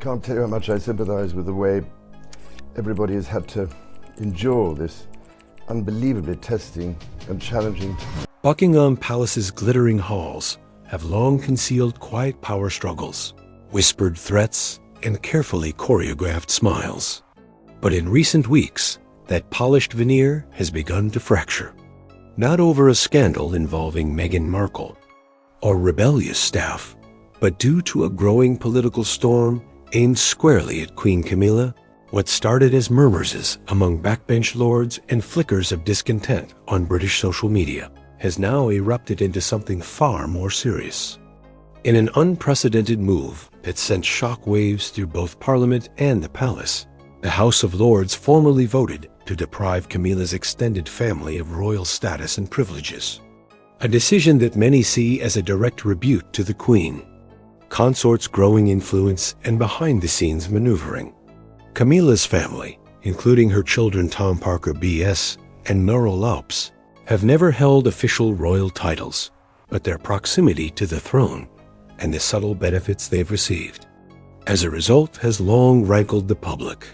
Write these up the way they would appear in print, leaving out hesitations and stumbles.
can't tell you how much I sympathise with the way everybody has had to endure this unbelievably testing and challenging. Buckingham Palace's glittering halls have long concealed quiet power struggles, whispered threats, and carefully choreographed smiles. But in recent weeks, that polished veneer has begun to fracture. Not over a scandal involving Meghan Markle or rebellious staff, but due to a growing political storm aimed squarely at Queen Camilla. What started as murmurs among backbench lords and flickers of discontent on British social media has now erupted into something far more serious. In an unprecedented move that sent shockwaves through both Parliament and the Palace, the House of Lords formally voted to deprive Camilla's extended family of royal status and privileges, a decision that many see as a direct rebuke to the Queen, consort's growing influence, and behind-the-scenes maneuvering. Camilla's family, including her children Tom Parker BS and Nora Laups, have never held official royal titles, but their proximity to the throne and the subtle benefits they've received, as a result, has long rankled the public.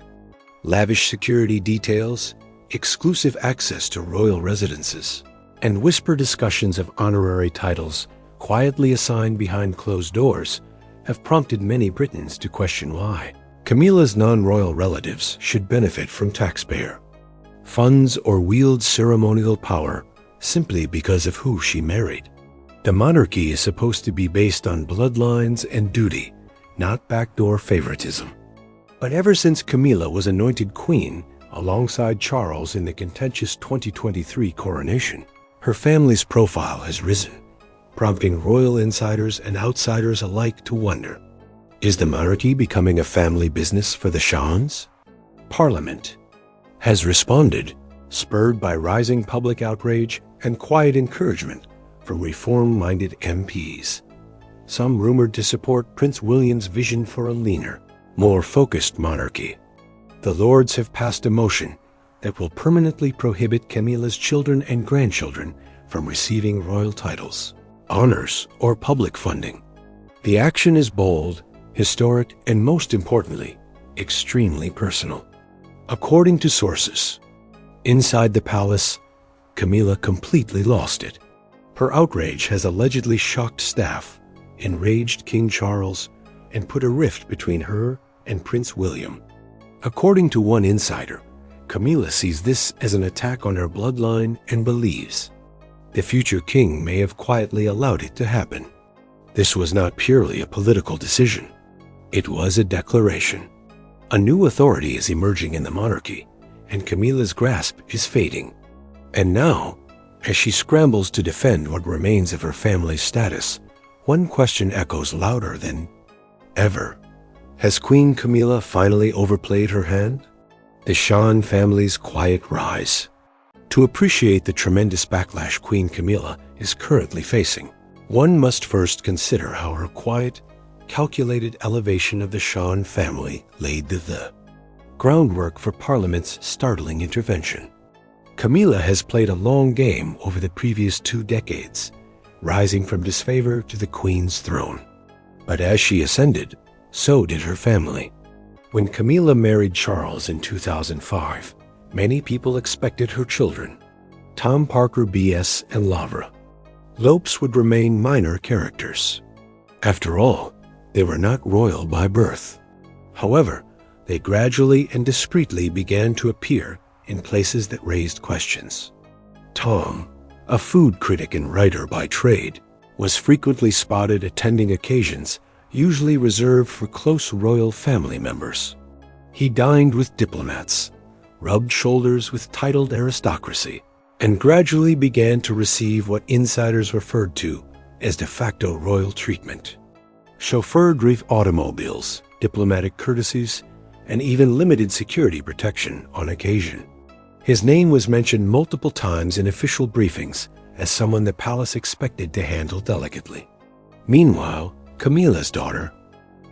Lavish security details, exclusive access to royal residences, and whisper discussions of honorary titles quietly assigned behind closed doors have prompted many Britons to question why Camilla's non-royal relatives should benefit from taxpayer funds or wield ceremonial power simply because of who she married. The monarchy is supposed to be based on bloodlines and duty, not backdoor favoritism. But ever since Camilla was anointed queen alongside Charles in the contentious 2023 coronation, her family's profile has risen, prompting royal insiders and outsiders alike to wonder, is the monarchy becoming a family business for the Shahs? Parliament has responded, spurred by rising public outrage and quiet encouragement from reform-minded MPs, some rumored to support Prince William's vision for a leaner, more focused monarchy. The Lords have passed a motion that will permanently prohibit Camilla's children and grandchildren from receiving royal titles, honors, or public funding. The action is bold, historic, and most importantly, extremely personal. According to sources inside the palace, Camilla completely lost it. Her outrage has allegedly shocked staff, enraged King Charles, and put a rift between her and Prince William. According to one insider, Camilla sees this as an attack on her bloodline and believes the future king may have quietly allowed it to happen. This was not purely a political decision. It was a declaration. A new authority is emerging in the monarchy, and Camilla's grasp is fading. And now, as she scrambles to defend what remains of her family's status, one question echoes louder than ever. Has Queen Camilla finally overplayed her hand? The Shan family's quiet rise. To appreciate the tremendous backlash Queen Camilla is currently facing, one must first consider how her quiet, calculated elevation of the Shan family laid the groundwork for Parliament's startling intervention. Camilla has played a long game over the previous 2 decades, rising from disfavor to the Queen's throne. But as she ascended, so did her family. When Camilla married Charles in 2005, many people expected her children, Tom Parker BS and Lavra Lopes, would remain minor characters. After all, they were not royal by birth. However, they gradually and discreetly began to appear in places that raised questions. Tom, a food critic and writer by trade, was frequently spotted attending occasions usually reserved for close royal family members. He dined with diplomats, rubbed shoulders with titled aristocracy, and gradually began to receive what insiders referred to as de facto royal treatment. Chauffeured automobiles, diplomatic courtesies, and even limited security protection on occasion. His name was mentioned multiple times in official briefings as someone the palace expected to handle delicately. Meanwhile, Camilla's daughter,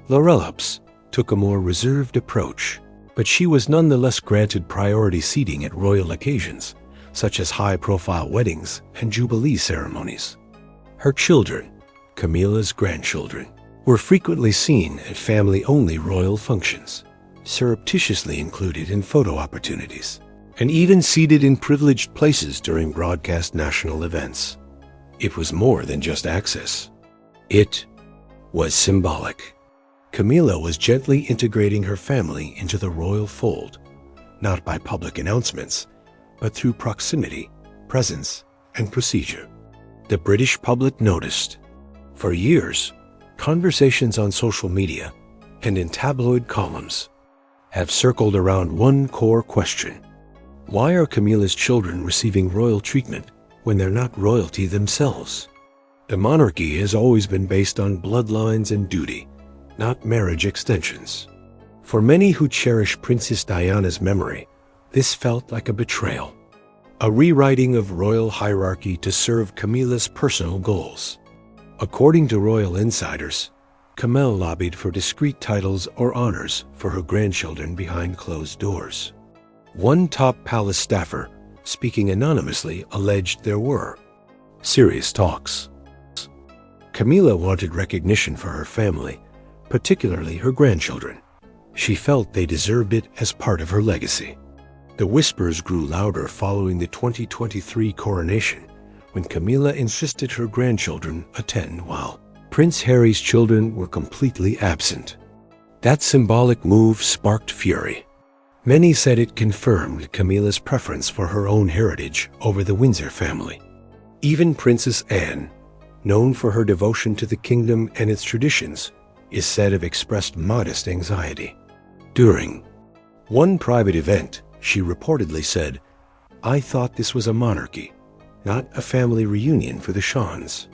Laurelops, took a more reserved approach, but she was nonetheless granted priority seating at royal occasions, such as high-profile weddings and jubilee ceremonies. Her children, Camilla's grandchildren, were frequently seen at family-only royal functions, surreptitiously included in photo opportunities, and even seated in privileged places during broadcast national events. It was more than just access. It was symbolic. Camilla was gently integrating her family into the royal fold, not by public announcements, but through proximity, presence, and procedure. The British public noticed. For years, conversations on social media and in tabloid columns have circled around one core question. Why are Camilla's children receiving royal treatment when they're not royalty themselves? The monarchy has always been based on bloodlines and duty, not marriage extensions. For many who cherish Princess Diana's memory, this felt like a betrayal, a rewriting of royal hierarchy to serve Camilla's personal goals. According to royal insiders, Camilla lobbied for discreet titles or honors for her grandchildren behind closed doors. One top palace staffer, speaking anonymously, alleged there were serious talks. Camilla wanted recognition for her family, particularly her grandchildren. She felt they deserved it as part of her legacy. The whispers grew louder following the 2023 coronation, when Camilla insisted her grandchildren attend while Prince Harry's children were completely absent. That symbolic move sparked fury. Many said it confirmed Camilla's preference for her own heritage over the Windsor family. Even Princess Anne, known for her devotion to the kingdom and its traditions, is said to have expressed modest anxiety. During one private event, she reportedly said, "I thought this was a monarchy, not a family reunion for the Shawns."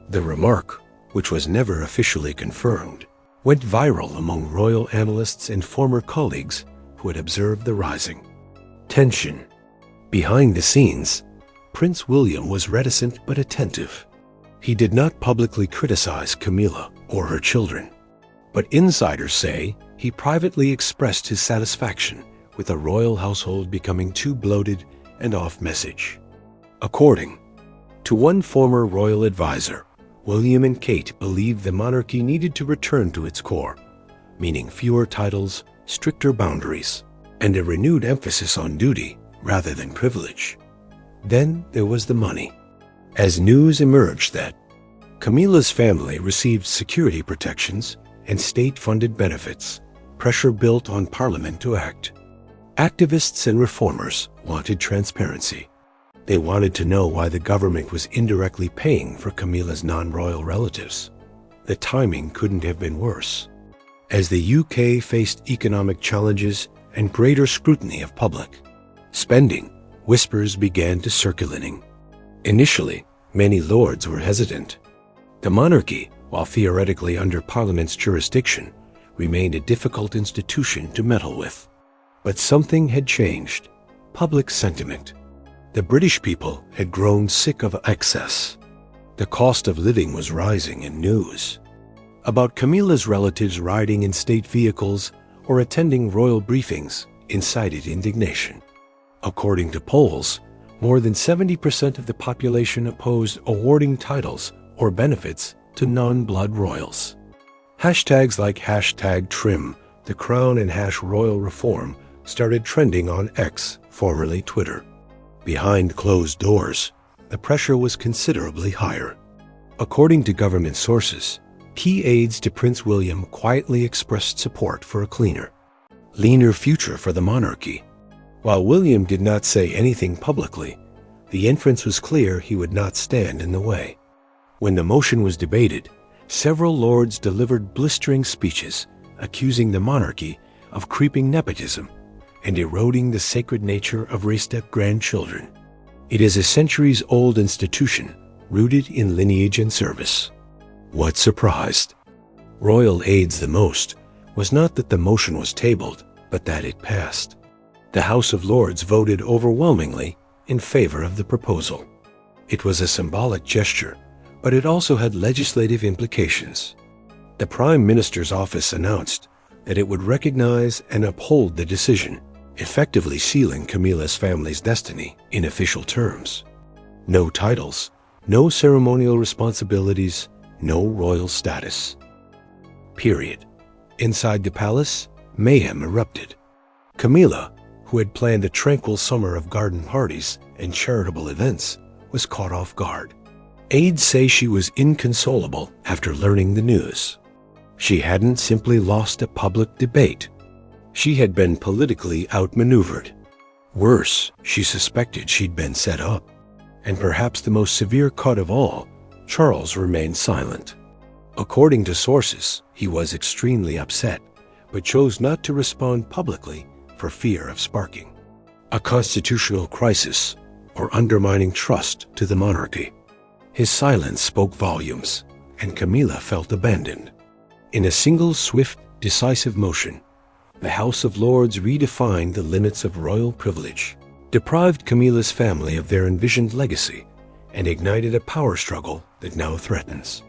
The remark, which was never officially confirmed, went viral among royal analysts and former colleagues who had observed the rising tension. Behind the scenes, Prince William was reticent but attentive. He did not publicly criticize Camilla or her children, but insiders say he privately expressed his satisfaction with the royal household becoming too bloated and off-message. According to one former royal advisor, William and Kate believed the monarchy needed to return to its core, meaning fewer titles, stricter boundaries, and a renewed emphasis on duty rather than privilege. Then there was the money. As news emerged that Camilla's family received security protections and state-funded benefits, pressure built on Parliament to act. Activists and reformers wanted transparency. They wanted to know why the government was indirectly paying for Camilla's non-royal relatives. The timing couldn't have been worse. As the UK faced economic challenges and greater scrutiny of public spending, whispers began to circulating. Initially, many lords were hesitant. The monarchy, while theoretically under Parliament's jurisdiction, remained a difficult institution to meddle with. But something had changed: public sentiment. The British people had grown sick of excess. The cost of living was rising, and news about Camilla's relatives riding in state vehicles or attending royal briefings incited indignation. According to polls, more than 70% of the population opposed awarding titles or benefits to non-blood royals. Hashtags like #Trim, the Crown, and #Royal Reform started trending on X, formerly Twitter. Behind closed doors, the pressure was considerably higher. According to government sources, key aides to Prince William quietly expressed support for a cleaner, leaner future for the monarchy. While William did not say anything publicly, the inference was clear he would not stand in the way. When the motion was debated, several lords delivered blistering speeches accusing the monarchy of creeping nepotism and eroding the sacred nature of raised-up grandchildren. It is a centuries-old institution rooted in lineage and service. What surprised royal aides the most was not that the motion was tabled, but that it passed. The House of Lords voted overwhelmingly in favor of the proposal. It was a symbolic gesture, but it also had legislative implications. The Prime Minister's office announced that it would recognize and uphold the decision, effectively sealing Camilla's family's destiny in official terms. No titles, no ceremonial responsibilities, no royal status. period. Inside the palace, mayhem erupted. Camilla, who had planned a tranquil summer of garden parties and charitable events, was caught off guard. Aides say she was inconsolable after learning the news. She hadn't simply lost a public debate. She had been politically outmaneuvered. Worse, she suspected she'd been set up. And perhaps the most severe cut of all, Charles remained silent. According to sources, he was extremely upset, but chose not to respond publicly for fear of sparking a constitutional crisis or undermining trust to the monarchy. His silence spoke volumes, and Camilla felt abandoned. In a single swift, decisive motion, the House of Lords redefined the limits of royal privilege, deprived Camilla's family of their envisioned legacy, and ignited a power struggle that now threatens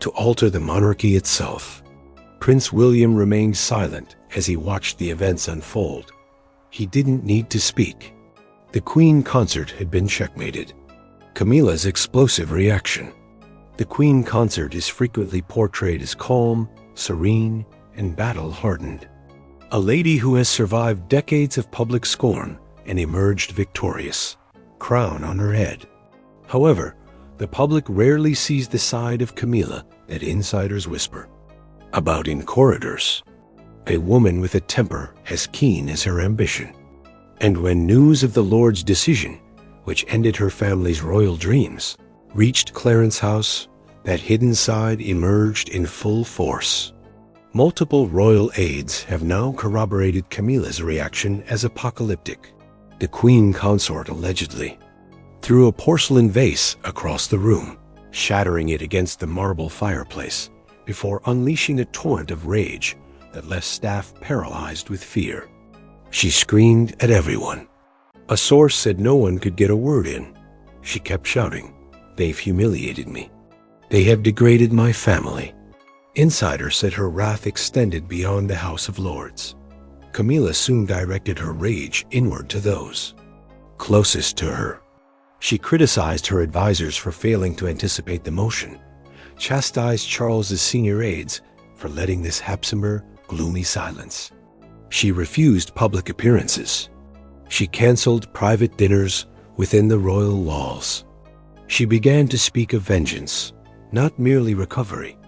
to alter the monarchy itself. Prince William remained silent as he watched the events unfold. He didn't need to speak. The Queen consort had been checkmated. Camilla's explosive reaction. The Queen consort is frequently portrayed as calm, serene, and battle-hardened. A lady who has survived decades of public scorn and emerged victorious, crown on her head. However, the public rarely sees the side of Camilla that insiders whisper about in corridors. A woman with a temper as keen as her ambition. And when news of the Lord's decision, which ended her family's royal dreams, reached Clarence House, that hidden side emerged in full force. Multiple royal aides have now corroborated Camilla's reaction as apocalyptic. The Queen consort allegedly threw a porcelain vase across the room, shattering it against the marble fireplace, before unleashing a torrent of rage that left staff paralyzed with fear. She screamed at everyone. A source said no one could get a word in. She kept shouting, "They've humiliated me. They have degraded my family." Insiders said her wrath extended beyond the House of Lords. Camilla soon directed her rage inward to those closest to her. She criticized her advisors for failing to anticipate the motion, chastised Charles's senior aides for letting this Habsburg gloomy silence. She refused public appearances. She canceled private dinners within the royal walls. She began to speak of vengeance, not merely recovery.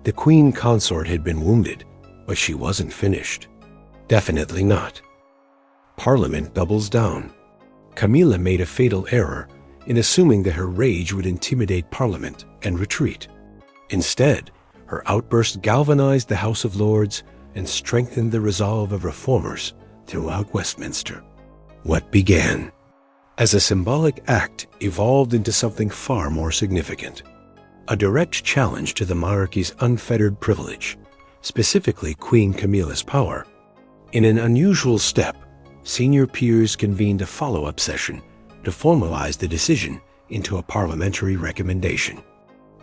The Queen consort had been wounded, but she wasn't finished. Definitely not. Parliament doubles down. Camilla made a fatal error in assuming that her rage would intimidate Parliament and retreat. Instead, her outburst galvanized the House of Lords and strengthened the resolve of reformers throughout Westminster. What began as a symbolic act evolved into something far more significant. A direct challenge to the monarchy's unfettered privilege, specifically Queen Camilla's power. In an unusual step, senior peers convened a follow-up session to formalize the decision into a parliamentary recommendation.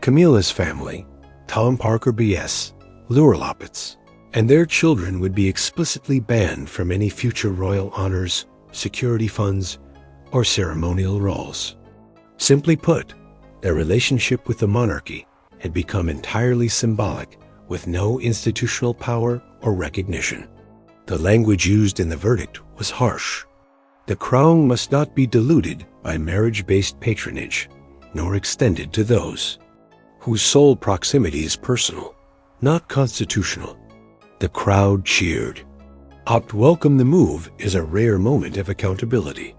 Camilla's family, Tom Parker B.S., Lurlopitz, and their children would be explicitly banned from any future royal honors, security funds, or ceremonial roles. Simply put, their relationship with the monarchy had become entirely symbolic, with no institutional power or recognition. The language used in the verdict was harsh. The crown must not be diluted by marriage-based patronage, nor extended to those whose sole proximity is personal, not constitutional. The crowd cheered. Opt welcome the move is a rare moment of accountability.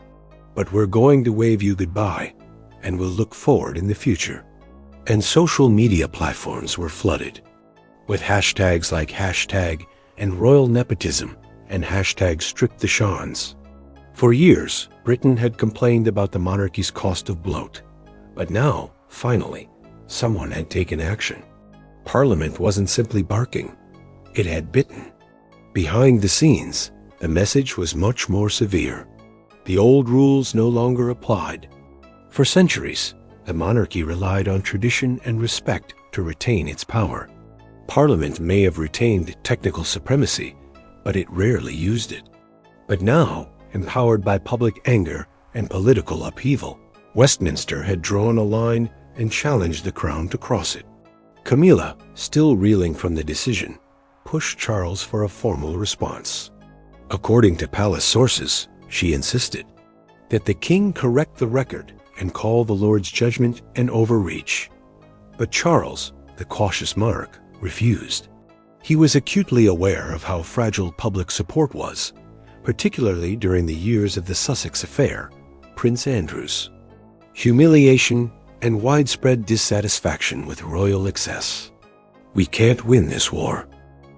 But we're going to wave you goodbye, and we'll look forward in the future. And social media platforms were flooded with hashtags like hashtag and royal nepotism and hashtag strip the Shawns. For years, Britain had complained about the monarchy's cost of bloat. But now, finally, someone had taken action. Parliament wasn't simply barking. It had bitten. Behind the scenes, the message was much more severe. The old rules no longer applied. For centuries, the monarchy relied on tradition and respect to retain its power. Parliament may have retained technical supremacy, but it rarely used it. But now, empowered by public anger and political upheaval, Westminster had drawn a line and challenged the crown to cross it. Camilla, still reeling from the decision, pushed Charles for a formal response. According to palace sources, she insisted that the king correct the record and call the Lord's judgment an overreach. But Charles, the cautious monarch, refused. He was acutely aware of how fragile public support was, particularly during the years of the Sussex affair, Prince Andrew's. Humiliation and widespread dissatisfaction with royal excess. "We can't win this war."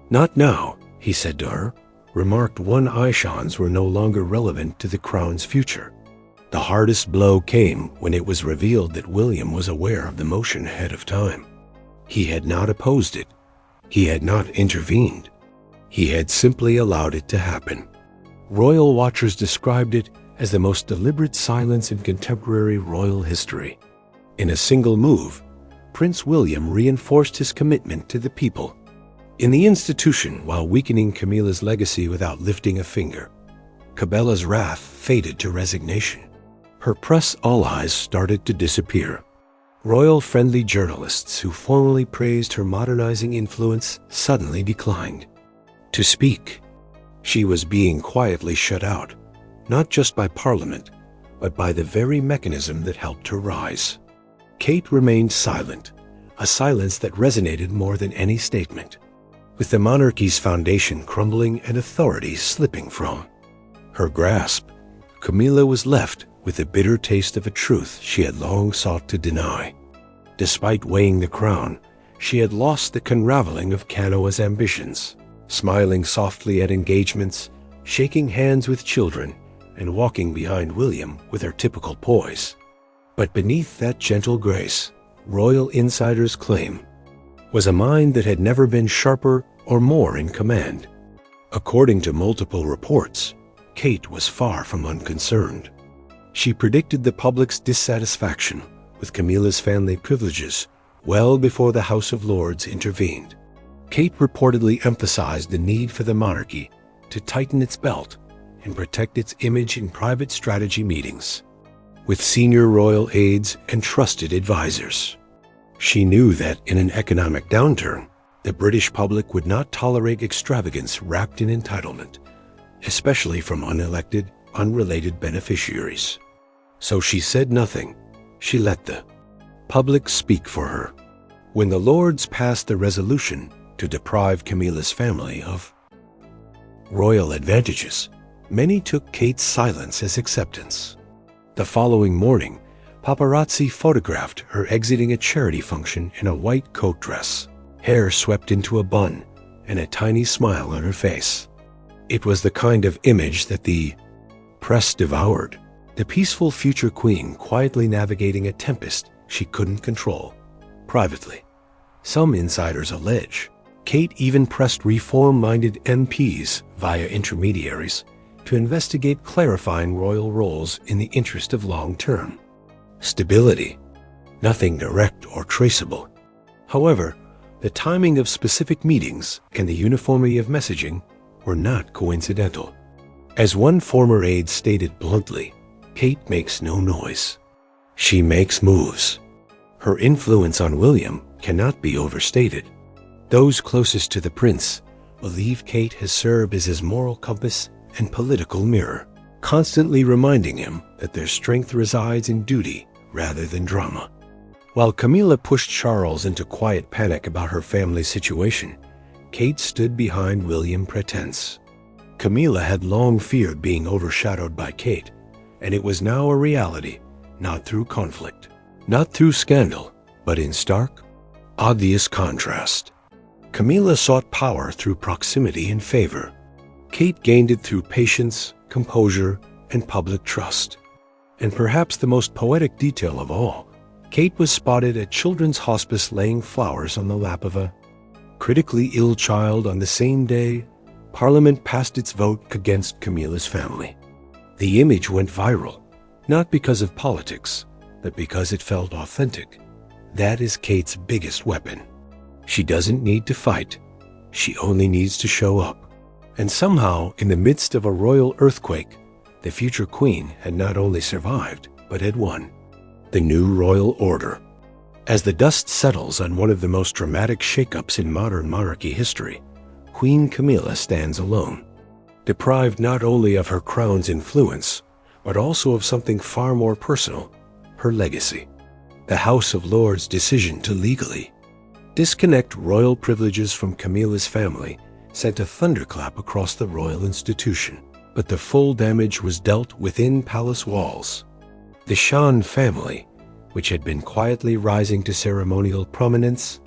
"Not now," he said to her, remarked one Ishans were no longer relevant to the crown's future. The hardest blow came when it was revealed that William was aware of the motion ahead of time. He had not opposed it. He had not intervened. He had simply allowed it to happen. Royal watchers described it as the most deliberate silence in contemporary royal history. In a single move, Prince William reinforced his commitment to the people. In the institution, while weakening Camilla's legacy without lifting a finger, Cabella's wrath faded to resignation. Her press allies started to disappear. Royal-friendly journalists who formerly praised her modernizing influence suddenly declined to speak. She was being quietly shut out, not just by Parliament, but by the very mechanism that helped her rise. Kate remained silent, a silence that resonated more than any statement. With the monarchy's foundation crumbling and authority slipping from her grasp, Camilla was left with the bitter taste of a truth she had long sought to deny. Despite weighing the crown, she had lost the unraveling of Canoa's ambitions, smiling softly at engagements, shaking hands with children, and walking behind William with her typical poise. But beneath that gentle grace, royal insiders claim, was a mind that had never been sharper or more in command. According to multiple reports, Kate was far from unconcerned. She predicted the public's dissatisfaction with Camilla's family privileges well before the House of Lords intervened. Kate reportedly emphasized the need for the monarchy to tighten its belt and protect its image in private strategy meetings with senior royal aides and trusted advisors. She knew that in an economic downturn, the British public would not tolerate extravagance wrapped in entitlement, especially from unelected, unrelated beneficiaries. So she said nothing. She let the public speak for her. When the Lords passed the resolution to deprive Camilla's family of royal advantages, many took Kate's silence as acceptance. The following morning, paparazzi photographed her exiting a charity function in a white coat dress, hair swept into a bun, and a tiny smile on her face. It was the kind of image that the press devoured. The peaceful future queen quietly navigating a tempest she couldn't control. Privately, some insiders allege Kate even pressed reform-minded MPs via intermediaries to investigate clarifying royal roles in the interest of long-term stability. Nothing direct or traceable. However, the timing of specific meetings and the uniformity of messaging were not coincidental. As one former aide stated bluntly, Kate makes no noise. She makes moves. Her influence on William cannot be overstated. Those closest to the prince believe Kate has served as his moral compass and political mirror, constantly reminding him that their strength resides in duty rather than drama. While Camilla pushed Charles into quiet panic about her family's situation, Kate stood behind William pretense. Camilla had long feared being overshadowed by Kate, and it was now a reality, not through conflict, not through scandal, but in stark, obvious contrast. Camilla sought power through proximity and favor. Kate gained it through patience, composure, and public trust. And perhaps the most poetic detail of all, Kate was spotted at children's hospice laying flowers on the lap of a critically ill child on the same day Parliament passed its vote against Camilla's family. The image went viral, not because of politics, but because it felt authentic. That is Kate's biggest weapon. She doesn't need to fight. She only needs to show up. And somehow, in the midst of a royal earthquake, the future queen had not only survived, but had won. The new royal order. As the dust settles on one of the most dramatic shakeups in modern monarchy history, Queen Camilla stands alone, deprived not only of her crown's influence, but also of something far more personal, her legacy. The House of Lords' decision to legally disconnect royal privileges from Camilla's family sent a thunderclap across the royal institution, but the full damage was dealt within palace walls. The Shan family, which had been quietly rising to ceremonial prominence,